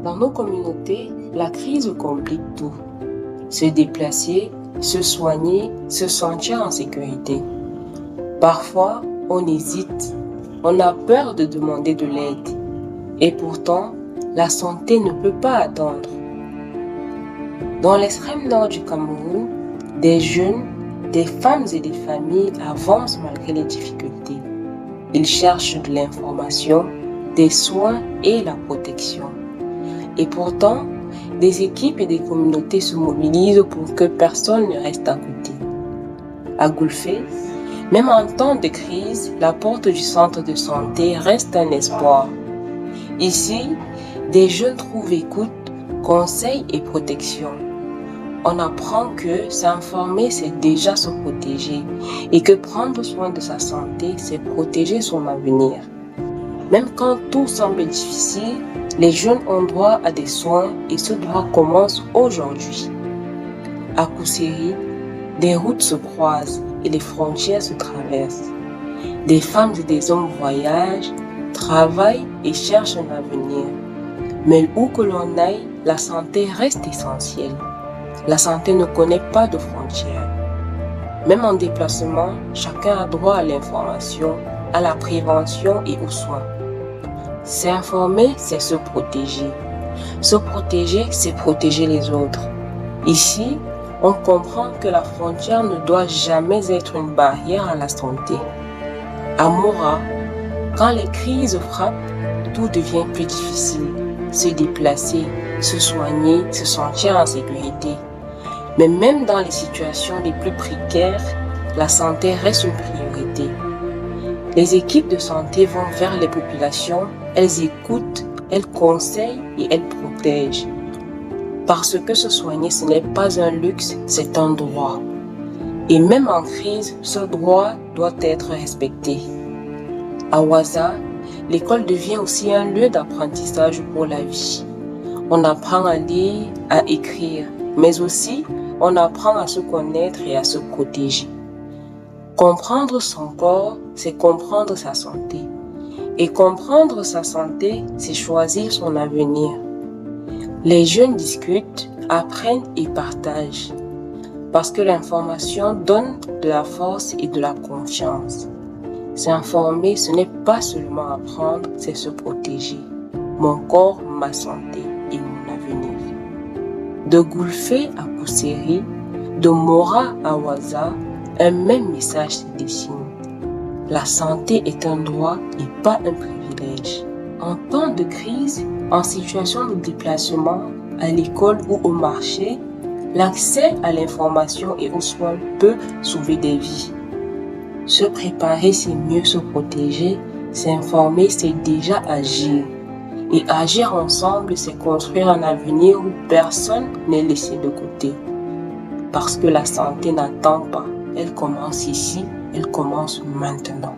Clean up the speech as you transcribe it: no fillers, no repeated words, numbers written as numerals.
Dans nos communautés, la crise complique tout. Se déplacer, se soigner, se sentir en sécurité. Parfois, on hésite, on a peur de demander de l'aide. Et pourtant, la santé ne peut pas attendre. Dans l'extrême nord du Cameroun, des jeunes, des femmes et des familles avancent malgré les difficultés. Ils cherchent de l'information, des soins et la protection. Et pourtant, des équipes et des communautés se mobilisent pour que personne ne reste à côté. À Goulfé, même en temps de crise, la porte du centre de santé reste un espoir. Ici, des jeunes trouvent écoute, conseils et protection. On apprend que s'informer, c'est déjà se protéger et que prendre soin de sa santé, c'est protéger son avenir. Même quand tout semble difficile, les jeunes ont droit à des soins et ce droit commence aujourd'hui. À Kousséri, des routes se croisent et les frontières se traversent. Des femmes et des hommes voyagent, travaillent et cherchent un avenir. Mais où que l'on aille, la santé reste essentielle. La santé ne connaît pas de frontières. Même en déplacement, chacun a droit à l'information, à la prévention et aux soins. S'informer, c'est se protéger. Se protéger, c'est protéger les autres. Ici, on comprend que la frontière ne doit jamais être une barrière à la santé. À Mora, quand les crises frappent, tout devient plus difficile. Se déplacer, se soigner, se sentir en sécurité. Mais même dans les situations les plus précaires, la santé reste une priorité. Les équipes de santé vont vers les populations, elles écoutent, elles conseillent et elles protègent. Parce que se soigner, ce n'est pas un luxe, c'est un droit. Et même en crise, ce droit doit être respecté. À Waza, l'école devient aussi un lieu d'apprentissage pour la vie. On apprend à lire, à écrire, mais aussi on apprend à se connaître et à se protéger. Comprendre son corps, c'est comprendre sa santé. Et comprendre sa santé, c'est choisir son avenir. Les jeunes discutent, apprennent et partagent. Parce que l'information donne de la force et de la confiance. S'informer, ce n'est pas seulement apprendre, c'est se protéger. Mon corps, ma santé et mon avenir. De Goulfé à Kousséri, de Mora à Waza, un même message se dessine. La santé est un droit et pas un privilège. En temps de crise, en situation de déplacement, à l'école ou au marché, l'accès à l'information et aux soins peut sauver des vies. Se préparer, c'est mieux se protéger. S'informer, c'est déjà agir. Et agir ensemble, c'est construire un avenir où personne n'est laissé de côté. Parce que la santé n'attend pas. Elle commence ici, elle commence maintenant.